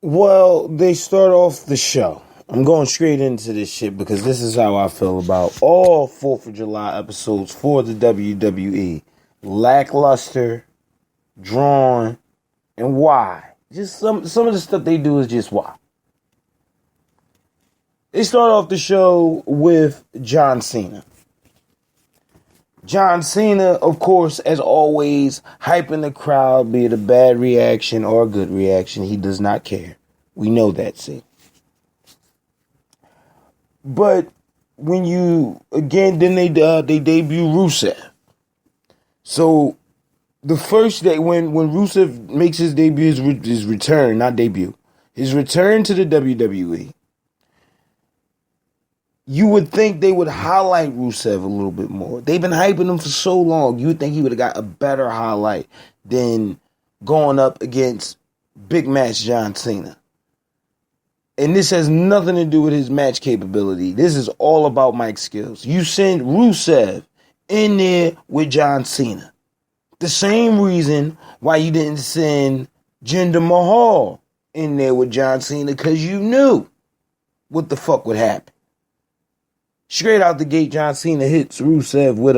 Well, they start off the show. I'm going straight into this shit because this is how I feel about all 4th of July episodes for the WWE. Lackluster, drawn, and why. Just some of the stuff they do is just why. They start off the show with John Cena. John Cena, of course, as always, hyping the crowd, be it a bad reaction or a good reaction. He does not care. We know that, see. But when you, again, then they debut Rusev. So the first day, when Rusev makes his debut, his return, not debut, his return to the WWE, you would think they would highlight Rusev a little bit more. They've been hyping him for so long. You would think he would have got a better highlight than going up against big match John Cena. And this has nothing to do with his match capability. This is all about mic skills. You send Rusev in there with John Cena. The same reason why you didn't send Jinder Mahal in there with John Cena, because you knew what the fuck would happen. Straight out the gate, John Cena hits Rusev with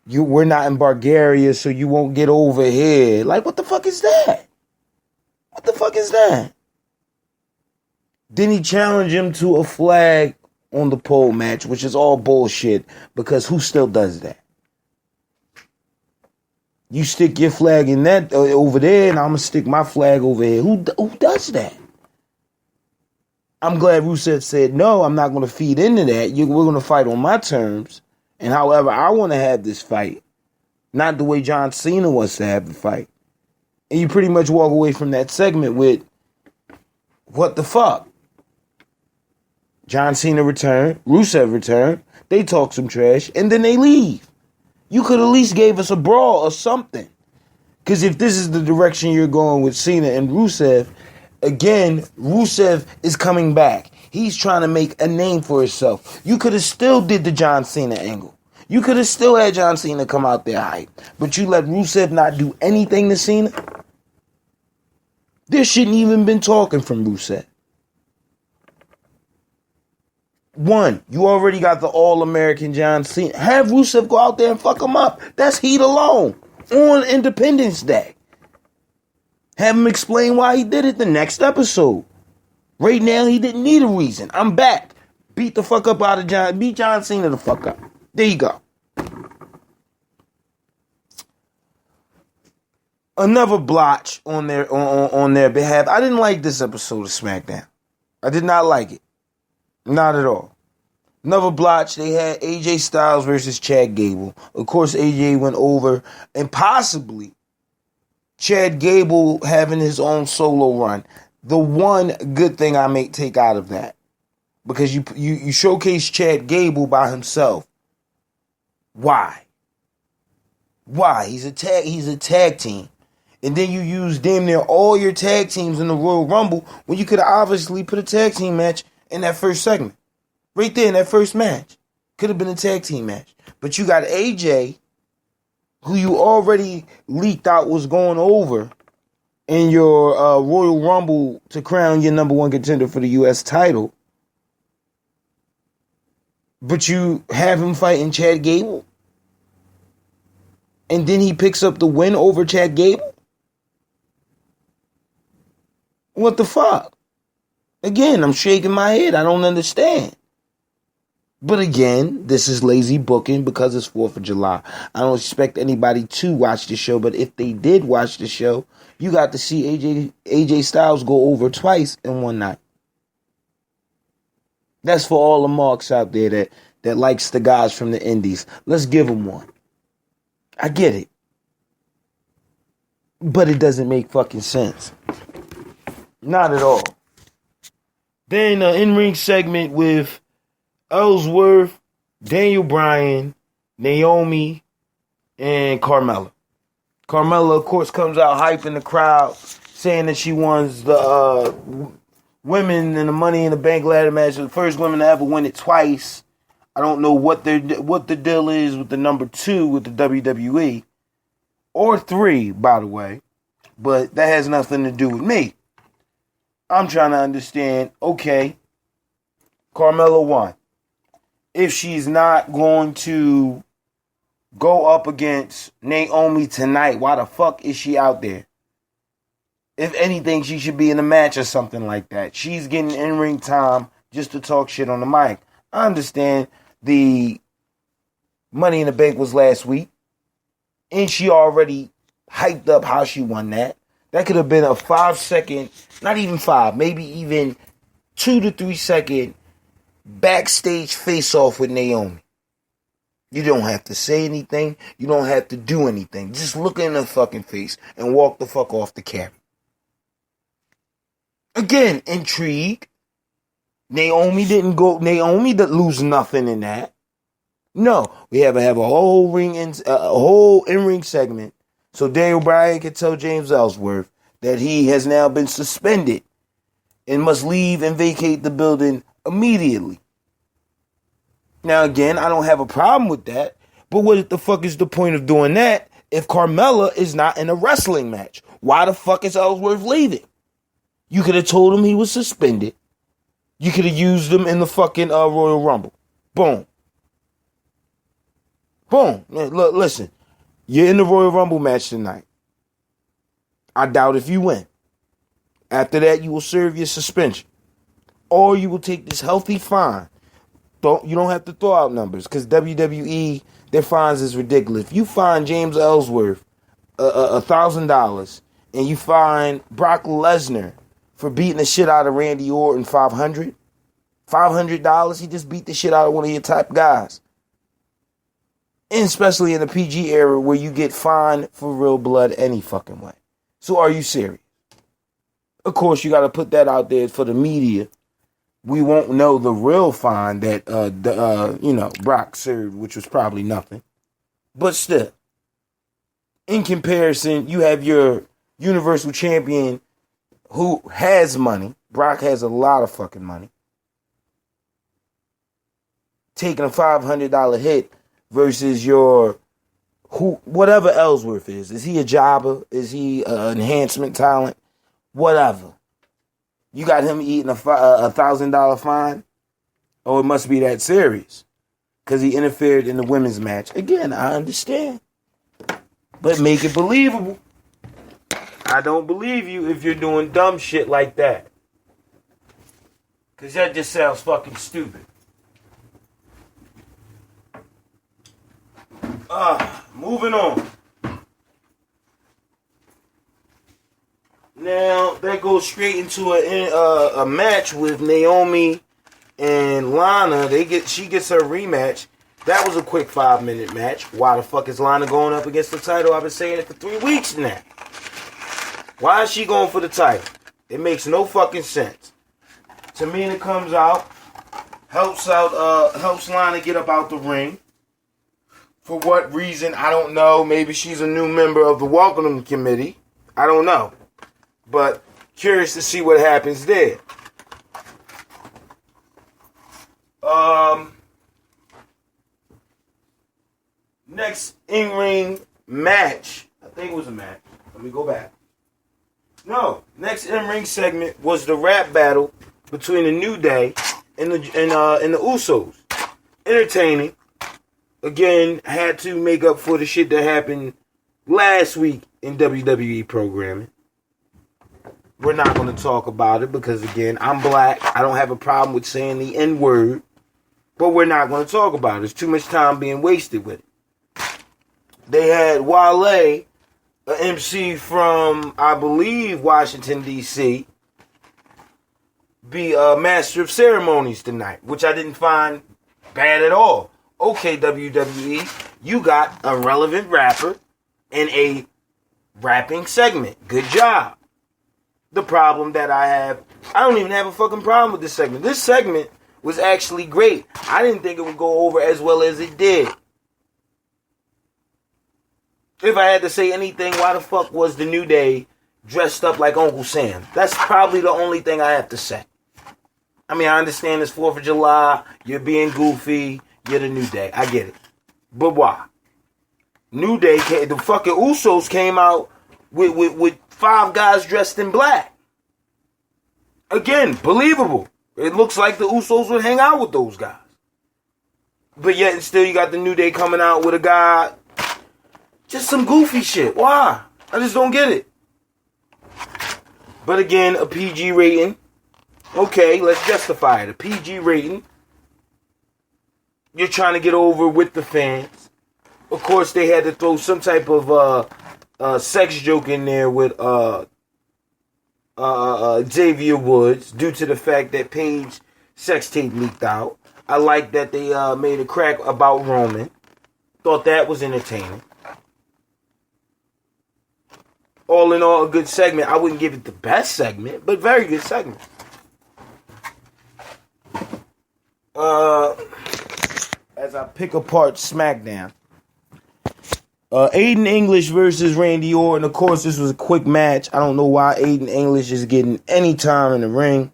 we're not in Bulgaria, so you won't get over here. Like, what the fuck is that? What the fuck is that? Then he challenged him to a flag on the pole match, which is all bullshit, because who still does that? You stick your flag in that over there, and I'm going to stick my flag over here. Who does that? I'm glad Rusev said, no, I'm not going to feed into that. We're going to fight on my terms. And however I want to have this fight, not the way John Cena wants to have the fight. And you pretty much walk away from that segment with, what the fuck? John Cena returned, Rusev returned, they talk some trash, and then they leave. You could at least gave us a brawl or something. Because if this is the direction you're going with Cena and Rusev, again, Rusev is coming back. He's trying to make a name for himself. You could have still did the John Cena angle. You could have still had John Cena come out there hype. But you let Rusev not do anything to Cena? There shouldn't even been talking from Rusev. One, you already got the All-American John Cena. Have Rusev go out there and fuck him up. That's heat alone. On Independence Day. Have him explain why he did it the next episode. Right now, he didn't need a reason. I'm back. Beat the fuck up out of John. Beat John Cena the fuck up. There you go. Another blotch on their behalf. I didn't like this episode of SmackDown. I did not like it. Not at all. Another blotch. They had AJ Styles versus Chad Gable. Of course, AJ went over, and possibly Chad Gable having his own solo run. The one good thing I may take out of that, because you showcase Chad Gable by himself. Why? He's a tag team. And then you use damn near all your tag teams in the Royal Rumble when you could have obviously put a tag team match in that first segment. Right there in that first match. Could have been a tag team match. But you got AJ, who you already leaked out was going over in your Royal Rumble to crown your number one contender for the U.S. title. But you have him fighting Chad Gable. And then he picks up the win over Chad Gable. What the fuck? Again, I'm shaking my head. I don't understand. But again, this is lazy booking because it's 4th of July. I don't expect anybody to watch the show, but if they did watch the show, you got to see AJ Styles go over twice in one night. That's for all the marks out there that likes the guys from the indies. Let's give them one. I get it. But it doesn't make fucking sense. Not at all. Then an in-ring segment with Ellsworth, Daniel Bryan, Naomi, and Carmella. Carmella, of course, comes out hyping the crowd, saying that she wants the women in the Money in the Bank ladder match. The first women to ever win it twice. I don't know what the deal is with the number 2 with the WWE. or 3, by the way, but that has nothing to do with me. I'm trying to understand, okay, Carmella won. If she's not going to go up against Naomi tonight, why the fuck is she out there? If anything, she should be in a match or something like that. She's getting in-ring time just to talk shit on the mic. I understand the Money in the Bank was last week, and she already hyped up how she won that. That could have been a 5-second, not even 5, maybe even 2 to 3 second backstage face-off with Naomi. You don't have to say anything. You don't have to do anything. Just look in her fucking face and walk the fuck off the camera. Again, intrigue. Naomi didn't lose nothing in that. No, we have a whole in-ring segment so Daniel Bryan can tell James Ellsworth that he has now been suspended and must leave and vacate the building immediately. Now again, I don't have a problem with that, but what the fuck is the point of doing that if Carmella is not in a wrestling match? Why the fuck is Ellsworth leaving? You could have told him he was suspended. You could have used him in the fucking Royal Rumble. Boom. Boom. Look, listen. You're in the Royal Rumble match tonight. I doubt if you win. After that, you will serve your suspension. Or you will take this healthy fine. You don't have to throw out numbers because WWE, their fines is ridiculous. If you fine James Ellsworth $1,000 and you fine Brock Lesnar for beating the shit out of Randy Orton $500, he just beat the shit out of one of your top guys. And especially in the PG era where you get fined for real blood any fucking way. So are you serious? Of course, you got to put that out there for the media. We won't know the real fine that, Brock served, which was probably nothing. But still, in comparison, you have your Universal Champion who has money. Brock has a lot of fucking money. Taking a $500 hit versus whatever Ellsworth is. Is he a jobber? Is he an enhancement talent? Whatever. You got him eating a $1,000 fine? Oh, it must be that serious. Because he interfered in the women's match. Again, I understand. But make it believable. I don't believe you if you're doing dumb shit like that. Because that just sounds fucking stupid. Moving on. Now, that goes straight into a match with Naomi and Lana. She gets her rematch. That was a quick 5-minute match. Why the fuck is Lana going up against the title? I've been saying it for 3 weeks now. Why is she going for the title? It makes no fucking sense. Tamina comes out, helps Lana get up out the ring. For what reason, I don't know. Maybe she's a new member of the Welcome Committee. I don't know. But curious to see what happens there. Next in-ring match. I think it was a match. Let me go back. No, next in-ring segment was the rap battle between the New Day and the Usos. Entertaining. Again, had to make up for the shit that happened last week in WWE programming. We're not going to talk about it because, again, I'm black. I don't have a problem with saying the N-word. But we're not going to talk about it. There's too much time being wasted with it. They had Wale, an MC from, I believe, Washington, D.C., be a master of ceremonies tonight, which I didn't find bad at all. Okay, WWE, you got a relevant rapper in a rapping segment. Good job. The problem that I don't even have a fucking problem with this segment. This segment was actually great. I didn't think it would go over as well as it did. If I had to say anything, why the fuck was the New Day dressed up like Uncle Sam? That's probably the only thing I have to say. I mean, I understand it's 4th of July. You're being goofy. You're the New Day. I get it. But why? New Day, the fucking Usos came out with 5 guys dressed in black. Again, believable. It looks like the Usos would hang out with those guys. But yet and still you got the New Day coming out with a guy. Just some goofy shit. Why? I just don't get it. But again, a PG rating. Okay, let's justify it. A PG rating. You're trying to get over with the fans. Of course, they had to throw some type of sex joke in there with Xavier Woods due to the fact that Paige sex tape leaked out. I like that they made a crack about Roman. Thought that was entertaining. All in all, a good segment. I wouldn't give it the best segment, but very good segment. As I pick apart SmackDown. Aiden English versus Randy Orton. Of course, this was a quick match. I don't know why Aiden English is getting any time in the ring.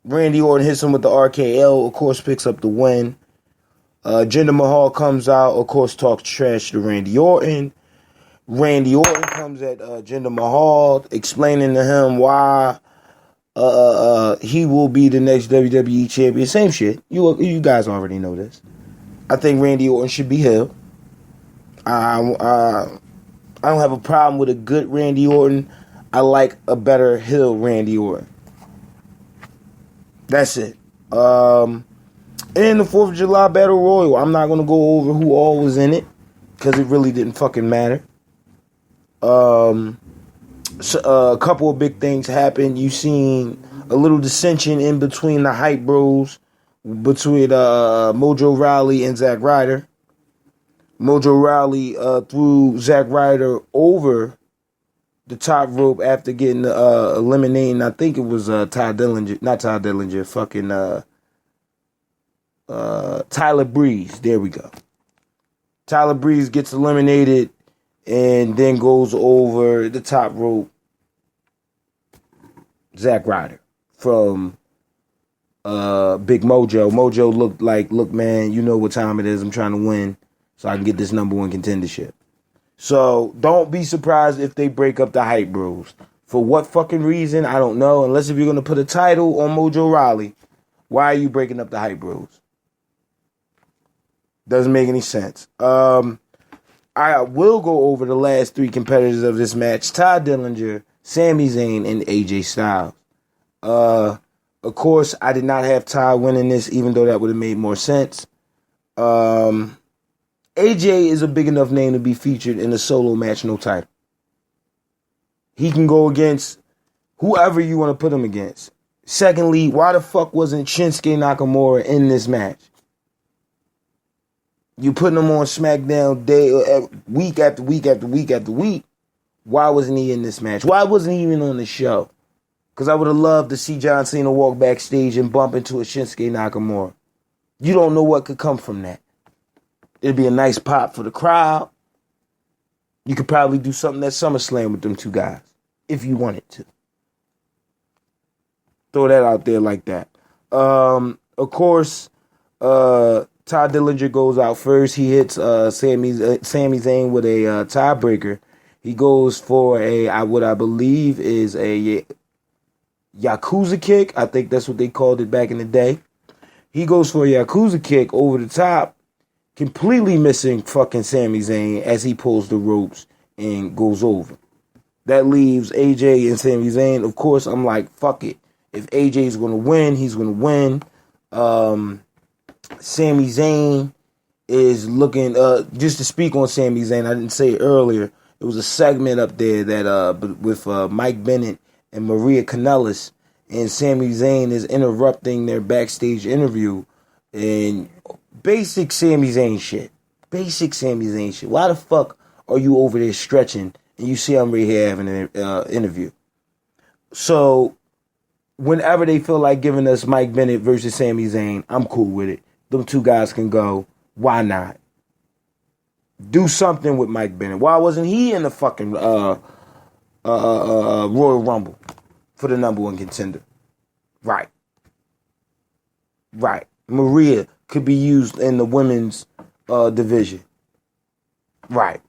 Randy Orton hits him with the RKO. Of course, picks up the win. Jinder Mahal comes out. Of course, talks trash to Randy Orton. Randy Orton comes at Jinder Mahal, explaining to him why he will be the next WWE champion. Same shit. You guys already know this. I think Randy Orton should be heel. I don't have a problem with a good Randy Orton. I like a better heel Randy Orton. That's it. And the 4th of July Battle Royal. I'm not going to go over who all was in it, because it really didn't fucking matter. So, a couple of big things happened. You seen a little dissension in between the hype bros, between Mojo Rawley and Zack Ryder. Mojo Rawley threw Zack Ryder over the top rope after getting eliminating. I think it was Ty Dillinger, not Ty Dillinger, fucking Tyler Breeze. There we go. Tyler Breeze gets eliminated and then goes over the top rope. Zack Ryder from Big Mojo. Mojo looked like, look, man, you know what time it is. I'm trying to win so I can get this number 1 contendership. So don't be surprised if they break up the hype bros. For what fucking reason, I don't know. Unless if you're going to put a title on Mojo Rawley, why are you breaking up the hype bros? Doesn't make any sense. I will go over the last 3 competitors of this match. Ty Dillinger, Sami Zayn, and AJ Styles. Of course, I did not have Ty winning this, even though that would have made more sense. AJ is a big enough name to be featured in a solo match, no title. He can go against whoever you want to put him against. Secondly, why the fuck wasn't Shinsuke Nakamura in this match? You putting him on SmackDown week after week after week after week. Why wasn't he in this match? Why wasn't he even on the show? Because I would have loved to see John Cena walk backstage and bump into a Shinsuke Nakamura. You don't know what could come from that. It'd be a nice pop for the crowd. You could probably do something at SummerSlam with them 2 guys, if you wanted to. Throw that out there like that. Of course, Ty Dillinger goes out first. He hits Sami Zayn with a tiebreaker. He goes for what I believe is a Yakuza kick. I think that's what they called it back in the day. He goes for a Yakuza kick over the top, completely missing fucking Sami Zayn as he pulls the ropes and goes over. That leaves AJ and Sami Zayn. Of course, I'm like, fuck it. If AJ is going to win, he's going to win. Sami Zayn is looking, just to speak on Sami Zayn, I didn't say it earlier. It was a segment up there that with Mike Bennett and Maria Kanellis, and Sami Zayn is interrupting their backstage interview, and basic Sami Zayn shit. Basic Sami Zayn shit. Why the fuck are you over there stretching and you see I'm right here having an interview? So, whenever they feel like giving us Mike Bennett versus Sami Zayn, I'm cool with it. Them 2 guys can go. Why not? Do something with Mike Bennett. Why wasn't he in the fucking Royal Rumble for the number 1 contender? Right. Maria could be used in the women's division. Right.